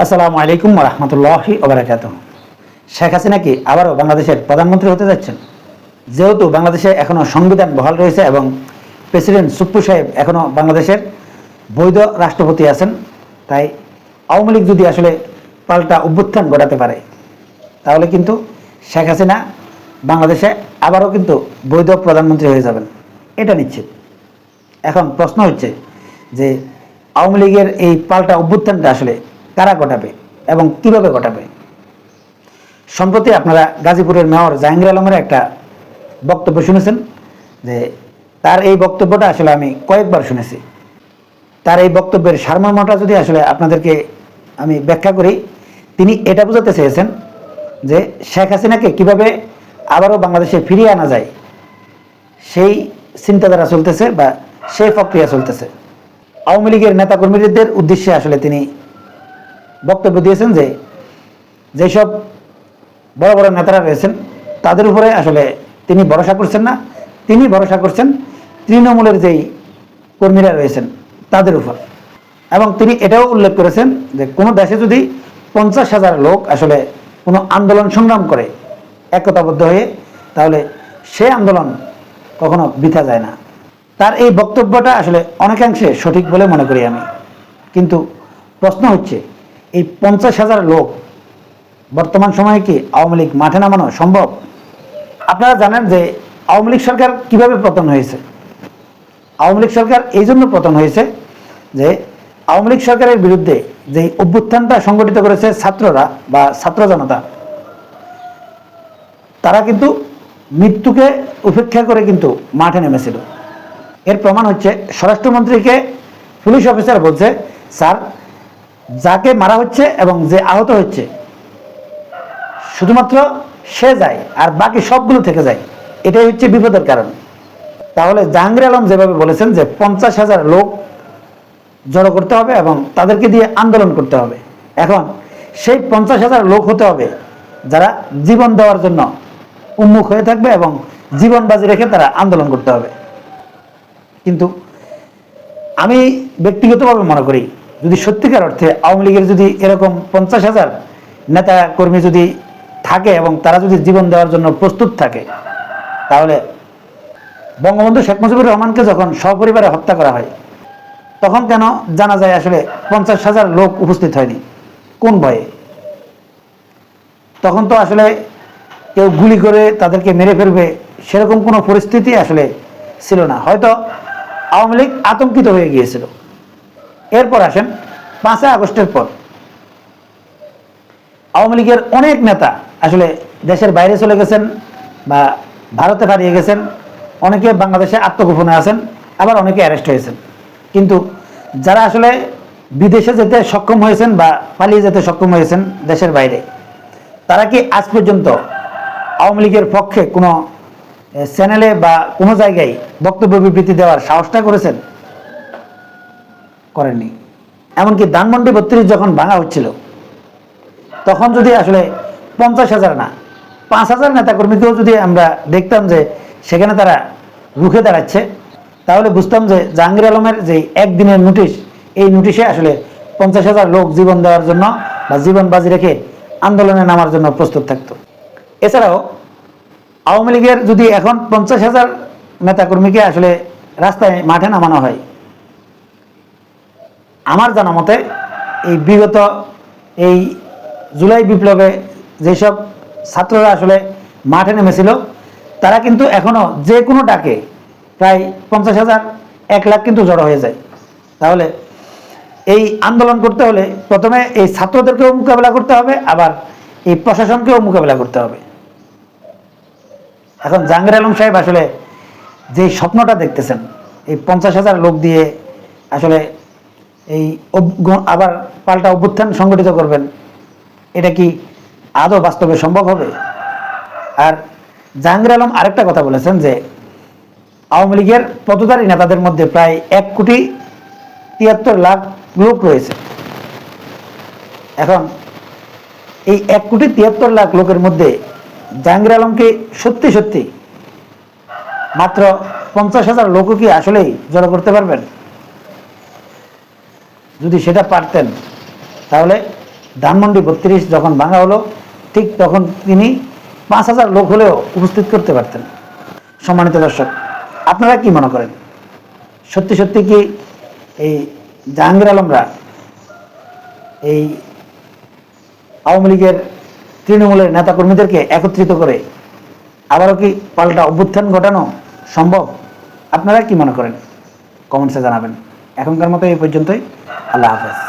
আসসালামু আলাইকুম ওয়া রাহমাতুল্লাহি ওয়া বারাকাতুহু। শেখ হাসিনা কি আবারও বাংলাদেশের প্রধানমন্ত্রী হতে যাচ্ছেন? যেহেতু বাংলাদেশে এখনও সংবিধান বহাল রয়েছে এবং প্রেসিডেন্ট সুপ্পু সাহেব এখনও বাংলাদেশের বৈধ রাষ্ট্রপতি আছেন, তাই আওয়ামী লীগ যদি আসলে পাল্টা অভ্যুত্থান ঘটাতে পারে তাহলে কিন্তু শেখ হাসিনা বাংলাদেশে আবারও কিন্তু বৈধ প্রধানমন্ত্রী হয়ে যাবেন, এটা নিশ্চিত। এখন প্রশ্ন হচ্ছে যে আওয়ামী লীগের এই পাল্টা অভ্যুত্থানটা আসলে কারা ঘটাবে এবং কিভাবে ঘটাবে। সম্প্রতি আপনারা গাজীপুরের মেয়র জাহাঙ্গীর আলমের একটা বক্তব্য শুনেছেন, যে তার এই বক্তব্যটা আসলে আমি কয়েকবার শুনেছি। তার এই বক্তব্যের সারমর্মটা যদি আসলে আপনাদেরকে আমি ব্যাখ্যা করি, তিনি এটা বোঝাতে চেয়েছেন যে শেখ হাসিনাকে কিভাবে আবারও বাংলাদেশে ফিরিয়ে আনা যায় সেই চিন্তাধারা চলতেছে বা সেই প্রক্রিয়া চলতেছে। আওয়ামী লীগের নেতাকর্মীদের উদ্দেশ্যে আসলে তিনি বক্তব্য দিয়েছেন যে যেসব বড় বড় নেতারা রয়েছেন তাদের উপরে আসলে তিনি ভরসা করছেন না, তিনি ভরসা করছেন তৃণমূলের যেই কর্মীরা রয়েছেন তাদের উপর। এবং তিনি এটাও উল্লেখ করেছেন যে কোনো দেশে যদি 50,000 লোক আসলে কোনো আন্দোলন সংগ্রাম করে একতাবদ্ধ হয়ে, তাহলে সে আন্দোলন কখনো বৃথা যায় না। তার এই বক্তব্যটা আসলে অনেকাংশে সঠিক বলে মনে করি আমি। কিন্তু প্রশ্ন হচ্ছে, এই 50,000 লোক বর্তমান সময়ে কি আওয়ামী লীগ মাঠে নামানো সম্ভব? আপনারা জানেন যে আওয়ামী লীগ সরকার কিভাবে পতন হয়েছে। আওয়ামী লীগ সরকার এই জন্য পতন হয়েছে যে আওয়ামী লীগ সরকারের বিরুদ্ধে যে অভ্যুত্থানটা সংগঠিত করেছে ছাত্ররা বা ছাত্র জনতা, তারা কিন্তু মৃত্যুকে উপেক্ষা করে কিন্তু মাঠে নেমেছিল। এর প্রমাণ হচ্ছে স্বরাষ্ট্রমন্ত্রীকে পুলিশ অফিসার বলছে, স্যার, যাকে মারা হচ্ছে এবং যে আহত হচ্ছে শুধুমাত্র সে যায় আর বাকি সবগুলো থেকে যায়, এটাই হচ্ছে বিপদের কারণ। তাহলে জাহাঙ্গীর আলম যেভাবে বলেছেন যে 50,000 লোক জড়ো করতে হবে এবং তাদেরকে দিয়ে আন্দোলন করতে হবে, এখন সেই 50,000 লোক হতে হবে যারা জীবন দেওয়ার জন্য উন্মুখ হয়ে থাকবে এবং জীবন বাজি রেখে তারা আন্দোলন করতে হবে। কিন্তু আমি ব্যক্তিগতভাবে মনে করি, যদি সত্যিকার অর্থে আওয়ামী লীগের যদি এরকম 50,000 নেতা কর্মী যদি থাকে এবং তারা যদি জীবন দেওয়ার জন্য প্রস্তুত থাকে, তাহলে বঙ্গবন্ধু শেখ মুজিবুর রহমানকে যখন সপরিবারে হত্যা করা হয় তখন কেন জানা যায় আসলে 50,000 লোক উপস্থিত হয়নি? কোন ভয়ে? তখন তো আসলে কেউ গুলি করে তাদেরকে মেরে ফেলবে সেরকম কোনো পরিস্থিতি আসলে ছিল না। হয়তো আওয়ামী লীগ আতঙ্কিত হয়ে গিয়েছিল। এরপর আসেন 5 আগস্টের পর আওয়ামী লীগের অনেক নেতা আসলে দেশের বাইরে চলে গেছেন বা ভারতে হারিয়ে গেছেন, অনেকে বাংলাদেশে আত্মগোপনে আছেন, আবার অনেকে অ্যারেস্ট হয়েছেন। কিন্তু যারা আসলে বিদেশে যেতে সক্ষম হয়েছেন বা পালিয়ে যেতে সক্ষম হয়েছেন দেশের বাইরে, তারা কি আজ পর্যন্ত আওয়ামী লীগের পক্ষে কোনো চ্যানেলে বা কোনো জায়গায় বক্তব্য বিবৃতি দেওয়ার সাহসটা করেছেন? করেননি। এমনকি ধানমন্ডি 32 যখন ভাঙা হচ্ছিল তখন যদি আসলে 50,000 না 5,000 নেতাকর্মীকেও যদি আমরা দেখতাম যে সেখানে তারা রুখে দাঁড়াচ্ছে, তাহলে বুঝতাম যে জাহাঙ্গীর আলমের যে একদিনের নোটিশ, এই নোটিশে আসলে 50,000 লোক জীবন দেওয়ার জন্য বা জীবন বাজি রেখে আন্দোলনে নামার জন্য প্রস্তুত থাকতো। এছাড়াও আওয়ামী লীগের যদি এখন 50,000 নেতাকর্মীকে আসলে রাস্তায় মাঠে নামানো হয়, আমার জানা মতে এই বিগত এই জুলাই বিপ্লবে যেসব ছাত্ররা আসলে মাঠে নেমেছিল তারা কিন্তু এখনো যে কোনো ডাকে প্রায় 50,000 1 লাখ কিন্তু জড়ো হয়ে যায়। তাহলে এই আন্দোলন করতে হলে প্রথমে এই ছাত্রদেরকেও মোকাবেলা করতে হবে, আবার এই প্রশাসনকেও মোকাবেলা করতে হবে। এখন জাহাঙ্গীর আলম সাহেব আসলে যে স্বপ্নটা দেখতেছেন এই 50,000 লোক দিয়ে আসলে এই আবার পাল্টা অভ্যুত্থান সংগঠিত করবেন, এটা কি আদৌ বাস্তবে সম্ভব হবে? আর জাহাঙ্গীর আলম আরেকটা কথা বলেছেন যে আওয়ামী লীগের পদধারী নেতাদের মধ্যে প্রায় 1,73,00,000 লোক রয়েছে। এখন এই 1,73,00,000 লোকের মধ্যে জাহাঙ্গীর আলমকে সত্যি সত্যি মাত্র 50,000 লোকও কি আসলেই জড়ো করতে পারবেন? যদি সেটা পারতেন তাহলে ধানমন্ডি 32 যখন ভাঙা হলো, ঠিক তখন তিনি 5,000 লোক হলেও উপস্থিত করতে পারতেন। সম্মানিত দর্শক, আপনারা কি মনে করেন, সত্যি সত্যি কি এই জাহাঙ্গীর আলমরা এই আওয়ামী লীগের তৃণমূলের নেতাকর্মীদেরকে একত্রিত করে আবারও কি পাল্টা অভ্যুত্থান ঘটানো সম্ভব? আপনারা কি মনে করেন? কমেন্টসে জানাবেন। এখনকার মতো এই পর্যন্তই। আল্লাহ হাফেজ।